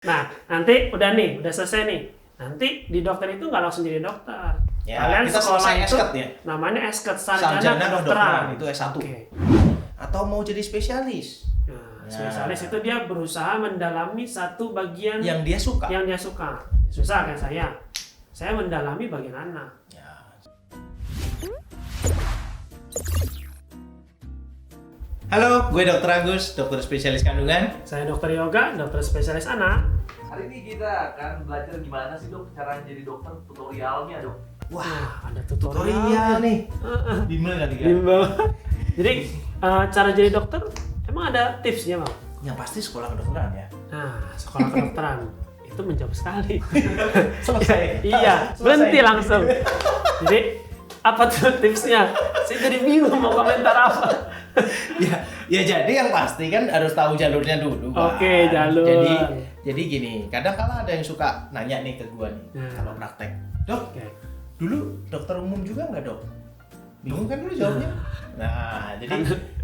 Nah, nanti udah selesai nih. Nanti di dokter itu nggak langsung jadi dokter. Ya, Kalian kita sekolah selesai itu esket ya. namanya esket Sarjana sarjana kedokteran. itu S1. Oke. Atau mau jadi spesialis Nah, spesialis itu dia berusaha mendalami satu bagian yang dia suka. Susah kayak saya. Saya mendalami bagian anak. Ya. Halo, gue Dr. Agus, dokter spesialis kandungan. Saya dokter yoga, dokter spesialis anak. Hari ini kita akan belajar gimana sih dok cara jadi dokter, tutorialnya dok. Wah, Ada tutorial nih. Bimbel kali kan? Bimbel. Jadi cara jadi dokter emang ada tipsnya bang? Yang pasti sekolah kedokteran ya. Nah, sekolah kedokteran itu menjauh sekali. Selesai. Iya, Selesai. berhenti langsung. Jadi apa tuh tipsnya? Saya jadi bingung mau komentar apa. ya jadi yang pasti kan harus tahu jalurnya dulu kan. Oke, jalur. Jadi gini, kadang kala ada yang suka nanya nih ke gua nih, Nah. kalau praktek, dok, Oke. dulu dokter umum juga nggak dok? Bingung kan dulu jawabnya? Nah, jadi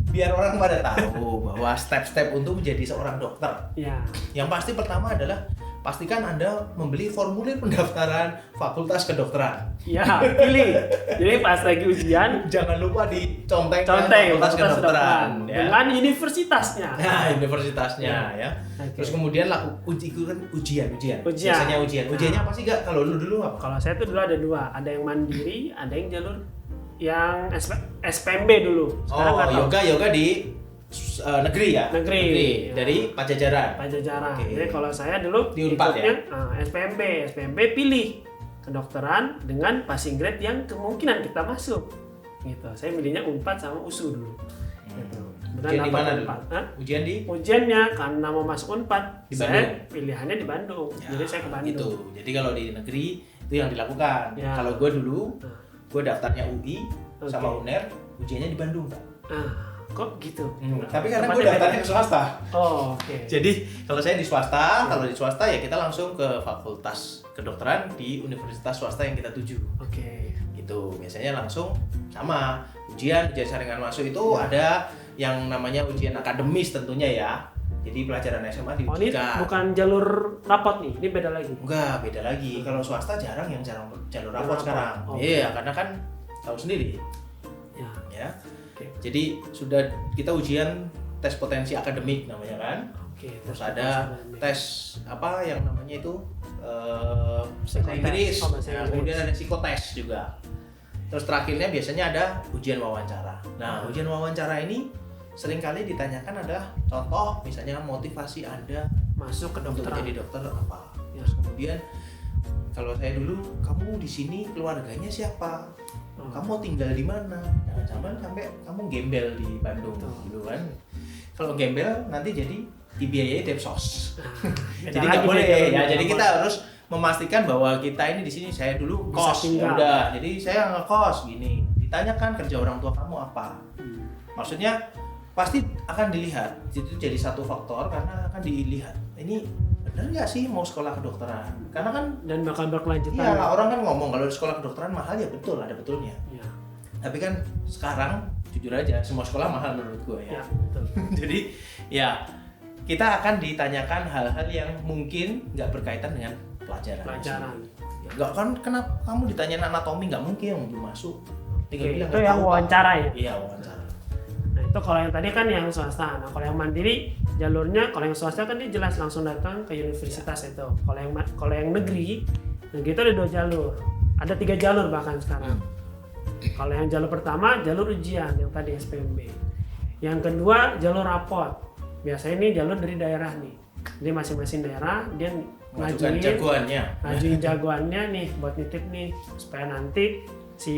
biar orang pada tahu bahwa step-step untuk menjadi seorang dokter. Ya. Yang pasti pertama adalah pastikan Anda membeli formulir pendaftaran Fakultas Kedokteran. Ya, pilih. Jadi pas lagi ujian, Jangan lupa diconteng conteng Fakultas Kedokteran. kedokteran Ya. dengan universitasnya. Nah, universitasnya ya. Oke. Terus kemudian ujian. Ujian. Biasanya ujian. Ujiannya apa sih Gak? Kalau lu dulu apa? Kalau saya tuh dulu ada dua, ada yang mandiri, ada yang jalur yang SPMB dulu. Sekarang nggak tahu. yoga di negeri ya? Negeri. Ya. Dari Pajajaran. Pajajaran. Oke. Jadi kalau saya dulu Di Unpad ikutnya SPMB pilih kedokteran dengan passing grade yang kemungkinan kita masuk. Gitu. Saya milihnya Unpad sama USU dulu. Gitu. Kebetulan Ujian di dapat mana dulu? Unpad. Hah? Ujian di? Ujiannya karena mau masuk Unpad, Di saya Bandung? pilihannya di Bandung. Ya, Jadi saya ke Bandung. Itu. Jadi kalau di negeri itu yang dilakukan. Ya. Kalau gue dulu, Nah. gue daftarnya UI sama Oke. UNER, ujiannya di Bandung Pak. Kok gitu? Tapi karena gue Tempatnya daftarnya beda. ke swasta. Oh, oke. Jadi kalau saya di swasta, kalau di swasta ya kita langsung ke fakultas kedokteran di universitas swasta yang kita tuju. Oke. Gitu. Biasanya langsung sama ujian saringan masuk itu ada yang namanya ujian akademis tentunya ya. Jadi pelajaran SMA Oh, ini diujikan. bukan jalur rapot nih, ini beda lagi. Enggak, beda lagi. Kalau swasta jarang yang jalur Jalur rapot rapot. sekarang. Oke. Iya, karena kan tahu sendiri Ya. ya. Oke. Jadi sudah kita ujian tes potensi akademik namanya kan. Oke. Terus ada tes apa yang namanya itu bahasa Psikotes. Inggris. Oh, bahasa Nah, Inggris. kemudian ada psikotes juga. Terus terakhirnya biasanya ada ujian wawancara. Nah, ujian wawancara ini seringkali ditanyakan adalah contoh misalnya motivasi Anda masuk ke untuk dokteran. menjadi dokter apa. Ya. Terus kemudian kalau saya dulu, kamu di sini keluarganya siapa? Oh. Kamu tinggal di mana? Jangan sampai kamu gembel di Bandung Betul. dulu kan. Kalau gembel nanti jadi dibiayai Depsos. Nah, beda Jadi nggak lagi boleh nih, ya. jalur Jadi rapot. kita harus memastikan bahwa kita ini di sini saya dulu Bisa kos. Ya tinggal. udah. Jadi saya ngekos gini. Ditanyakan kerja orang tua kamu apa? Hmm. Maksudnya pasti akan dilihat. Itu jadi satu faktor karena akan dilihat. Ini benar nggak sih mau sekolah kedokteran? Karena kan Dan bakal berkelanjutan. iya orang kan ngomong kalau sekolah kedokteran mahal ya betul ada betulnya. Ya. Tapi kan sekarang jujur aja semua sekolah mahal menurut gue Ya, ya. betul. Jadi ya kita akan ditanyakan hal-hal yang mungkin nggak berkaitan dengan pelajaran. Pelajaran. Ya, nggak kan kenapa kamu ditanyain anatomi nggak mungkin yang belum masuk. Tinggal Oke, bilang itu nggak yang tahu, Pak. wawancara ya. Iya wawancara. Nah, itu kalau yang tadi kan yang swasta. Nah, kalau yang mandiri jalurnya kalau yang swasta kan dia jelas langsung datang ke universitas itu. Kalau yang negeri itu ada 2 jalur. Ada 3 jalur bahkan sekarang. Kalau yang jalur pertama jalur ujian yang tadi SPMB. Yang kedua jalur rapot. Biasanya ini jalur dari daerah nih. Jadi masing-masing daerah dia Mengajukan ngajuin jagoannya. ngajuin jagoannya nih buat nitip nih supaya nanti si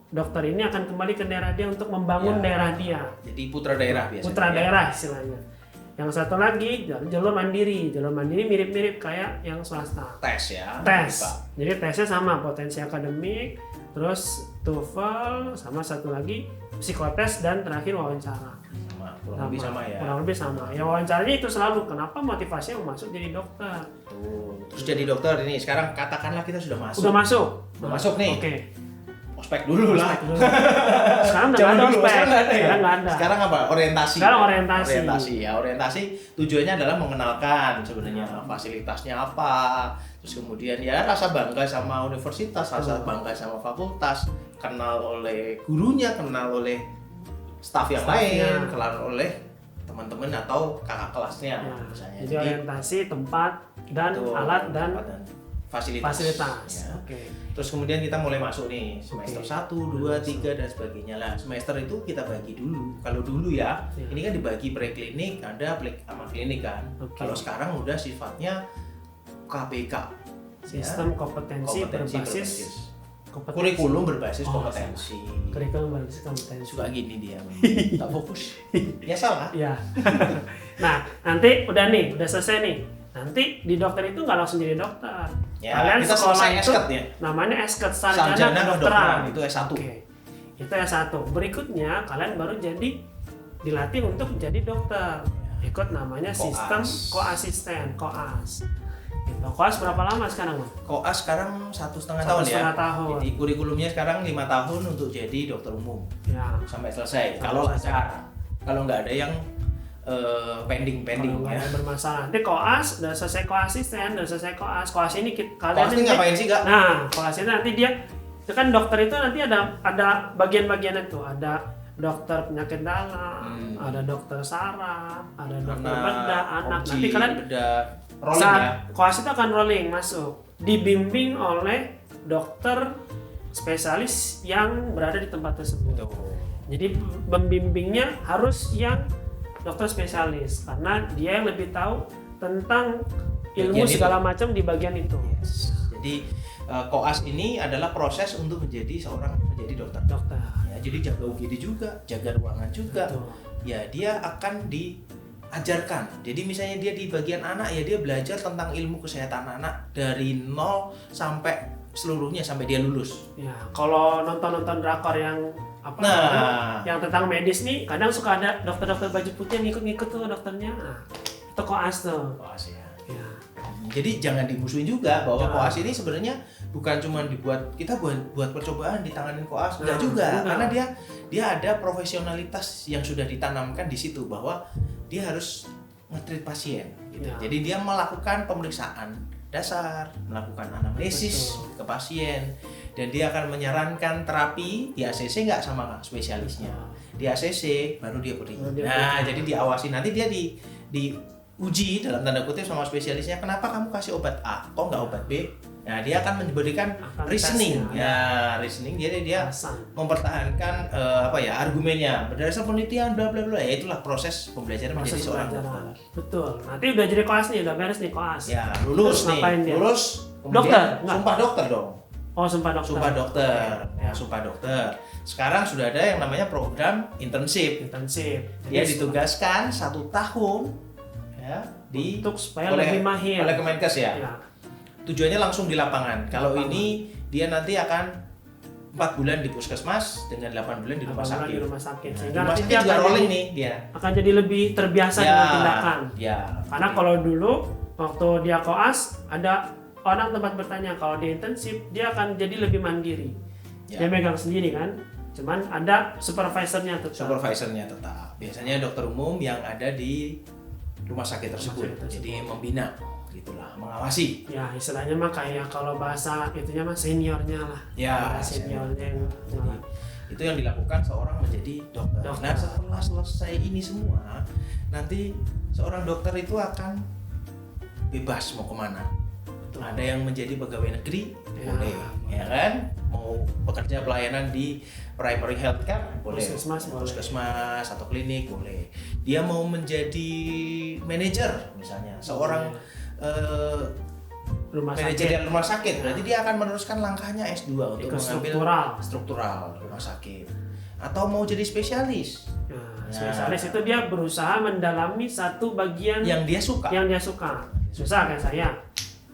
dokter ini akan kembali ke daerah dia untuk membangun Ya. daerah dia. Jadi putra daerah biasanya. Putra ya. daerah istilahnya. Yang satu lagi jalur mandiri. Jalur mandiri mirip-mirip kayak yang swasta. Tes ya. Tes. Pak. Jadi tesnya sama potensi akademik, terus TOEFL, sama satu lagi psikotes dan terakhir wawancara. Sama, kurang lebih sama ya. Kurang lebih sama. Ya wawancaranya itu selalu kenapa motivasinya mau masuk jadi dokter. Tuh. Terus jadi dokter ini sekarang katakanlah kita sudah masuk. Udah masuk. Udah masuk nih. Oke. ospek dulu lah. Ospek dulu. Sekarang udah Zaman nggak ada dulu, ospek. sekarang nggak ada ya? Sekarang nggak ada. Sekarang apa? Orientasi. Sekarang orientasi. Orientasi tujuannya adalah mengenalkan sebenarnya fasilitasnya apa. Terus kemudian ya rasa bangga sama universitas, rasa bangga sama fakultas, kenal oleh gurunya, kenal oleh staf yang lain, kenal oleh teman-teman atau kakak kelasnya misalnya. Jadi orientasi tempat dan alat dan fasilitas. Ya. Oke. Terus kemudian kita mulai masuk nih semester 1, 2, 3 dan sebagainya lah. Semester itu kita bagi dulu. Kalau dulu ya, ini kan dibagi preklinik, ada sama klinik kan. Kalau sekarang udah sifatnya KPK. Sistem kompetensi berbasis kurikulum berbasis kompetensi. Kurikulum berbasis kompetensi. Suka gini dia, tak fokus. Ya salah. Ya. Nah, nanti udah selesai nih. Nanti di dokter itu nggak langsung jadi dokter. Ya, kalian kita sekolah selesai itu S.Ket ya. namanya S.Ket, Sarjana kedokteran. itu S1. Oke. Itu S1. Berikutnya kalian baru dilatih untuk menjadi dokter. Ikut namanya sistem koasisten, koas. Gitu. Koas berapa lama sekarang, Mas? Koas sekarang 1,5 tahun ya. 1,5 tahun. Jadi kurikulumnya sekarang 5 tahun untuk jadi dokter umum. Ya. Sampai selesai. Kalau lancar. Kalau nggak ada yang pending Kalau ya. nggak ada bermasalah. Nanti koas udah selesai koasisten, udah selesai koas. Koas ini kalian Koas ini ngapain sih, Kak? Nah, koas ini nanti dia itu kan dokter itu nanti ada bagian-bagian itu, ada dokter penyakit dalam, ada dokter saraf, ada dokter bedah, anak. Nanti kalian rolling saat ya. koas itu akan rolling masuk, dibimbing oleh dokter spesialis yang berada di tempat tersebut. Jadi pembimbingnya harus yang dokter spesialis karena dia yang lebih tahu tentang ilmu Bagian segala macam di bagian itu. Jadi koas ini adalah proses untuk menjadi dokter. Ya, jadi jaga UGD juga, jaga ruangan juga. Betul. Ya, dia akan diajarkan. Jadi misalnya dia di bagian anak ya dia belajar tentang ilmu kesehatan anak dari nol sampai seluruhnya sampai dia lulus. Ya, kalau nonton drakor yang yang tentang medis nih, kadang suka ada dokter-dokter baju putih yang ngikut-ngikut tuh dokternya. Nah, itu koas tuh. Koas ya. Ya. Jadi jangan dimusuhin juga bahwa koas ini sebenarnya bukan cuma kita buat percobaan ditanganin koas, enggak juga. Karena dia ada profesionalitas yang sudah ditanamkan di situ bahwa dia harus nge-treat pasien gitu. Ya. Jadi dia melakukan pemeriksaan dasar, melakukan anamnesis ke pasien, dan dia akan menyarankan terapi di ACC nggak sama spesialisnya. Di ACC baru dia beri. Jadi diawasi, nanti dia diuji dalam tanda kutip sama spesialisnya, kenapa kamu kasih obat A, kok nggak obat B? Nah, dia akan memberikan reasoning. Reasoning dia mempertahankan argumennya berdasarkan penelitian bla bla bla. Ya itulah proses pembelajaran menjadi seorang dokter. Betul. Nanti udah jadi koas nih, udah beres nih koas. Ya, lulus nih. Lulus dokter. Sumpah dokter dong. Oh, sumpah dokter. Sumpah dokter. Ya, sumpah dokter. Sekarang sudah ada yang namanya program internship. Dia ditugaskan 1 tahun ya untuk supaya lebih mahir oleh Kemenkes ya. Tujuannya langsung di lapangan. Kalau ini dia nanti akan 4 bulan di puskesmas dengan 8 bulan di rumah sakit. Sehingga rumah nanti sakit dia juga akan rolling nih dia. Akan jadi lebih terbiasa dengan tindakan. Ya. Karena kalau dulu waktu dia koas ada orang tempat bertanya, kalau dia intensif dia akan jadi lebih mandiri. Dia megang sendiri kan. Cuman ada supervisornya tetap. Biasanya dokter umum yang ada di rumah sakit tersebut. Jadi membina gitulah, mengawasi. Ya, istilahnya mah kayak kalau bahasa itunya mah seniornya lah. Ya, seniornya yang itu yang dilakukan seorang menjadi dokter. Nah, setelah selesai ini semua, nanti seorang dokter itu akan bebas mau kemana. Ada yang menjadi pegawai negeri, boleh, ya kan? Mau bekerja pelayanan di primary health care, boleh. Puskesmas atau klinik, boleh. Dia mau menjadi manajer misalnya, seorang manajer rumah sakit, berarti dia akan meneruskan langkahnya S2 untuk mengambil struktural rumah sakit. Atau mau jadi spesialis. Spesialis itu dia berusaha mendalami satu bagian yang dia suka. Susah kayak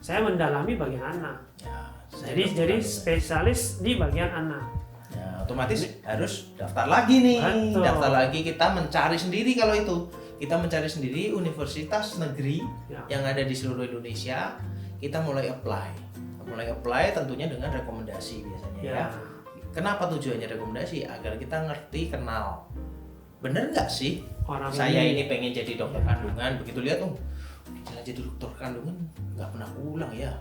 saya mendalami bagian anak. Jadi spesialis di bagian anak. Otomatis harus daftar lagi nih. Betul. Daftar lagi, kita mencari sendiri kalau itu. Kita mencari sendiri universitas negeri yang ada di seluruh Indonesia. Kita mulai apply tentunya dengan rekomendasi biasanya ya. Kenapa tujuannya rekomendasi? Agar kita ngerti, kenal. Bener nggak sih Orang saya ini pengen jadi dokter kandungan, begitu lihat saya jadi dokter kandungan nggak pernah pulang ya,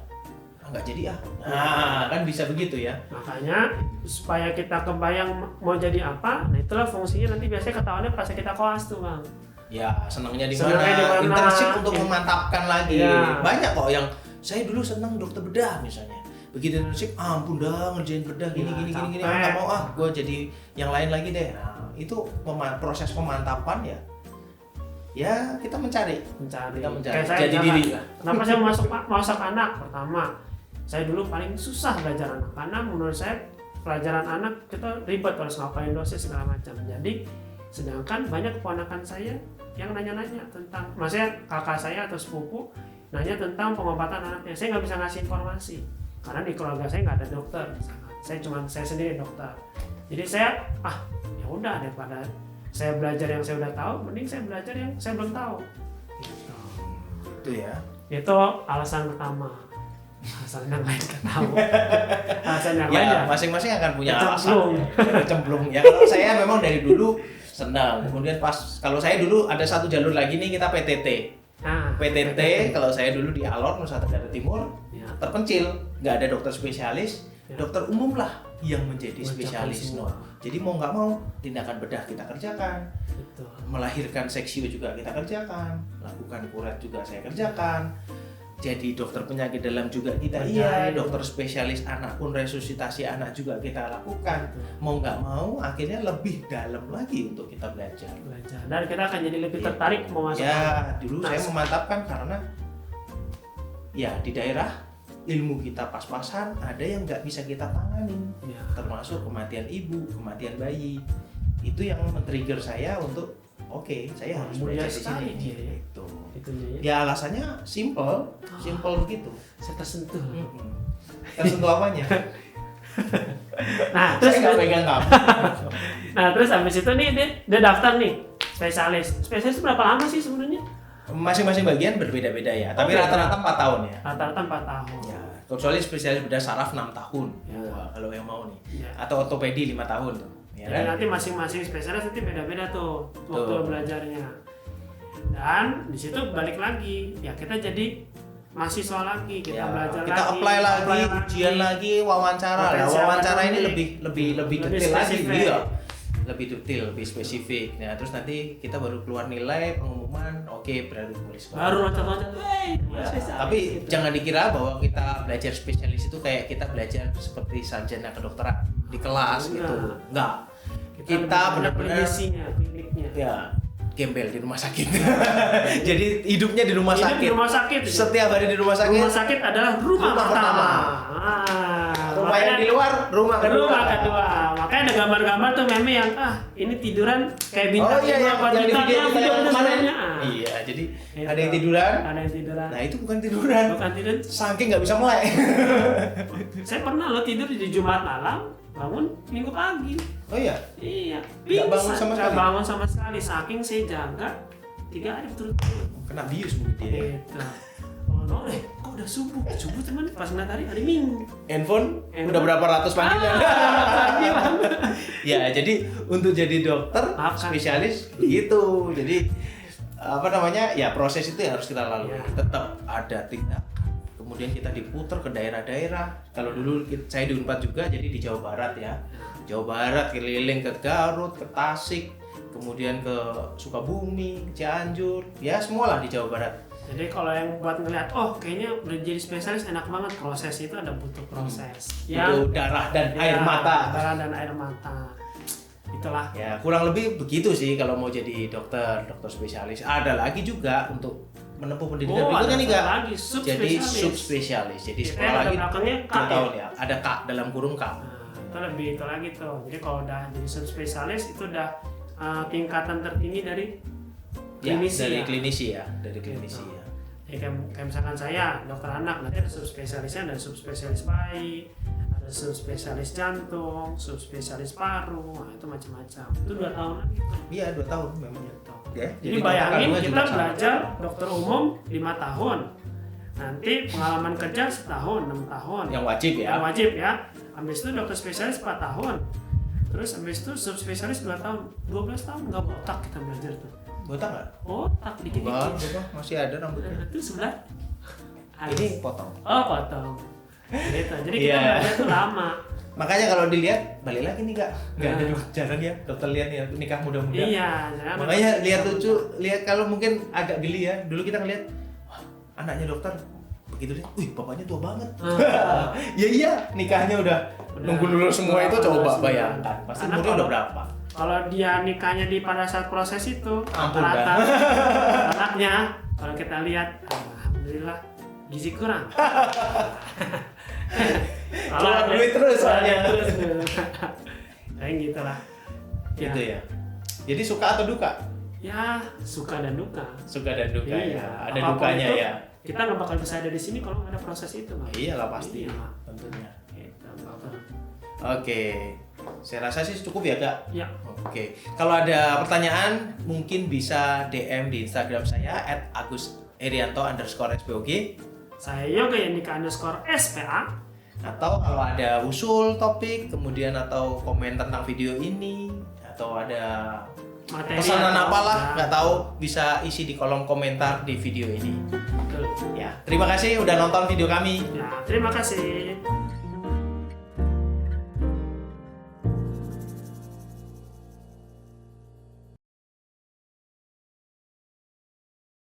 nggak jadi ah. Nah kan bisa begitu ya. Makanya supaya kita kebayang mau jadi apa, nah itulah fungsinya nanti biasanya ketahuannya pas kita koas tuh bang. Ya senangnya di Senangnya di mana? mana? Internship untuk memantapkan lagi. Ya. Banyak kok yang saya dulu senang dokter bedah misalnya. Begitu internship, ampun dah ngerjain bedah gini Ya, gini, capek. nggak mau ah, gue jadi yang lain lagi deh. Nah, itu proses pemantapan ya. Ya kita mencari. Kita mencari. Kayak saya Jadi misalkan, diri. Kenapa saya masak anak? Pertama, saya dulu paling susah belajar anak karena menurut saya pelajaran anak kita ribet, harus ngapain dosis segala macam. Jadi sedangkan banyak keponakan saya yang nanya-nanya tentang, maksudnya kakak saya atau sepupu nanya tentang pengobatan anaknya. Saya nggak bisa ngasih informasi karena di keluarga saya nggak ada dokter. Saya sendiri dokter. Jadi saya ya udah, daripada saya belajar yang saya udah tahu, mending saya belajar yang saya belum tahu. Gitu. Itu ya. Itu alasan pertama. Alasan yang lain nggak tahu. Alasan yang lain Ya masing-masing akan punya Kecemplung. alasan. Kecemplung. Ya kalau saya memang dari dulu senang. Kemudian kalau saya dulu ada satu jalur lagi nih, kita PTT. PTT kalau saya dulu di Alor, Nusa Tenggara Timur, Ya. terpencil, nggak ada dokter spesialis, Ya. dokter umum lah yang menjadi Mencapai spesialis. semua. Jadi mau nggak mau tindakan bedah kita kerjakan, Betul. melahirkan seksio juga kita kerjakan, lakukan kuret juga saya kerjakan. Jadi dokter penyakit dalam juga kita iya, dokter spesialis anak pun resusitasi anak juga kita lakukan. Mau nggak mau akhirnya lebih dalam lagi untuk kita belajar. Dan kita akan jadi lebih tertarik mau masuk. Ya, dulu saya memantapkan karena ya di daerah ilmu kita pas-pasan, ada yang nggak bisa kita tanganin, Ya. termasuk kematian ibu, kematian bayi. Itu yang men-trigger saya untuk oke, saya harus Mulia belajar di sekali sini. dia ya. Itu. Itunya ya. Ya alasannya simple begitu. Saya tersentuh. Tersentuh apanya? Nah, Saya terus nggak pegang kamu. Nah, terus habis itu nih dia daftar nih spesialis. Spesialis itu berapa lama sih sebenarnya? Masing-masing bagian berbeda-beda ya, tapi Oke. rata-rata 4 tahun ya. Rata-rata 4 tahun. Ya, kecuali spesialis bedah saraf 6 tahun. Ya. Wah, kalau yang mau nih. Ya. Atau ortopedi 5 tahun tuh. Ya Jadi kan? nanti masing-masing spesialis nanti beda-beda tuh waktu Tuh. belajarnya. Dan di situ balik lagi, ya kita jadi mahasiswa lagi, kita Ya, belajar kita lagi, apply lagi, ujian lagi, wawancara. Nah, Potensi wawancara apa ini nih? lebih Lebih detail lagi, spesifik. iya. Lebih detail, lebih spesifik. Nah, terus nanti kita baru keluar nilai pengumuman, oke, berarti boleh sekolah. baru loncat-loncat, Ya, tapi jangan dikira bahwa kita belajar spesialis itu kayak kita belajar seperti sarjana kedokteran di kelas gitu. Enggak. Kita benar-benar kliniknya. ya gembel di rumah sakit. Jadi hidupnya di rumah Hidup sakit. di rumah sakit. Setiap hari di rumah sakit. Rumah sakit adalah rumah Rumah pertama. Rumah yang di luar, rumah kedua. Rumah kedua. Makanya ada gambar-gambar tuh meme yang ini tiduran kayak bintang Oh iya, lima, empat yang di bintang, video ya, kita video yang itu kemarin. sebenarnya. Iya, jadi Gitu. ada yang tiduran. Ada yang tiduran. Nah, itu bukan tiduran. Bukan tidur. Saking nggak bisa melek. Saya pernah loh tidur di Jumat malam, bangun Minggu pagi. Oh iya. Iya. Nggak bangun pingsan. sama Nggak sekali? bangun sama sekali. Saking saya jaga 3 hari berturut-turut. Kena bius mungkin dia. Gitu. Oh, kok udah subuh? Subuh teman pas ngeliat hari Minggu. Handphone Handphone. udah berapa ratus panggilan. Panggilan. Ya, jadi untuk jadi dokter Maafkan. spesialis begitu. Jadi apa namanya? Ya proses itu yang harus kita lalui. Ya. Tetap ada tindakan. Kemudian kita diputar ke daerah-daerah. Kalau dulu saya di Unpad juga, jadi di Jawa Barat ya. Jawa Barat keliling ke Garut, ke Tasik, kemudian ke Sukabumi, Cianjur, ya semualah di Jawa Barat. Jadi kalau yang buat ngeliat, kayaknya udah jadi spesialis enak banget, proses itu ada butuh proses. Itu darah dan air mata. Darah dan air mata. Itulah. Ya kurang lebih begitu sih kalau mau jadi dokter spesialis. Ada lagi juga untuk menempuh pendidikan berikutnya nih Kak. lagi, Jadi subspesialis. Jadi Kita sekolah ada lagi belakangnya K 2 ya? tahun ya. Ada K dalam kurung K. Nah, itu lagi tuh. Jadi kalau udah jadi subspesialis itu udah tingkatan tertinggi dari klinisi dari ya. klinisi ya, dari klinisi Gitu. ya. Ya, kayak misalkan saya dokter anak, nanti ada subspesialisnya, ada subspesialis bayi, ada subspesialis jantung, subspesialis paru, nah, itu macam-macam. Itu 2 tahun lagi tuh. Iya 2 tahun memang. Gitu. Ya, Jadi dokter bayangin kandungan kita juga sama. belajar dokter umum 5 tahun, nanti pengalaman kerja setahun, 6 tahun. Yang wajib ya. Yang wajib ya. Habis itu dokter spesialis 4 tahun. Terus habis itu subspesialis 2 tahun. 12 tahun nggak botak kita belajar tuh. Botak nggak? Botak dikit-dikit. Enggak, masih ada rambutnya. Itu sebelah. Ini potong. Oh, potong. Gitu. Jadi kita Iya. belajar tuh lama. Makanya kalau dilihat, balik lagi nih kak. Nggak ada jarang ya dokter lihat ya nikah muda-muda. Iya, jangan. Makanya lihat lucu, lihat kalau mungkin agak geli ya. Dulu kita ngeliat, wah anaknya dokter begitu deh. Wih bapaknya tua banget. Ya iya, nikahnya udah nunggu dulu semua itu coba bayangkan. Pasti Karena umurnya udah kalau- berapa? Kalau dia nikahnya di pada saat proses itu, Ampun rata dah. anaknya kalau kita lihat, alhamdulillah gizi kurang. Keluar duit terus soalnya. terus. Kayak gitu lah. Gitu ya. Jadi suka atau duka? Ya suka dan duka. Suka dan duka Iya. ya. Ada Apapun dukanya itu, ya. Kita nggak bakal bisa ada di sini kalau nggak ada proses itu, Bang. Iyalah pasti. Iya, Bang. Tentunya. Gitu, betul. Oke. Saya rasa sih cukup ya kak. Ya, Oke. Kalau ada pertanyaan mungkin bisa DM di Instagram saya @aguserianto_spog. saya Yoga Yandika _SPA. Atau kalau ada usul topik, kemudian atau komen tentang video ini, atau ada Materi pesanan atau- apalah, ya, nggak tahu, bisa isi di kolom komentar di video ini. betul. Ya, terima kasih udah nonton video kami. Ya, terima kasih.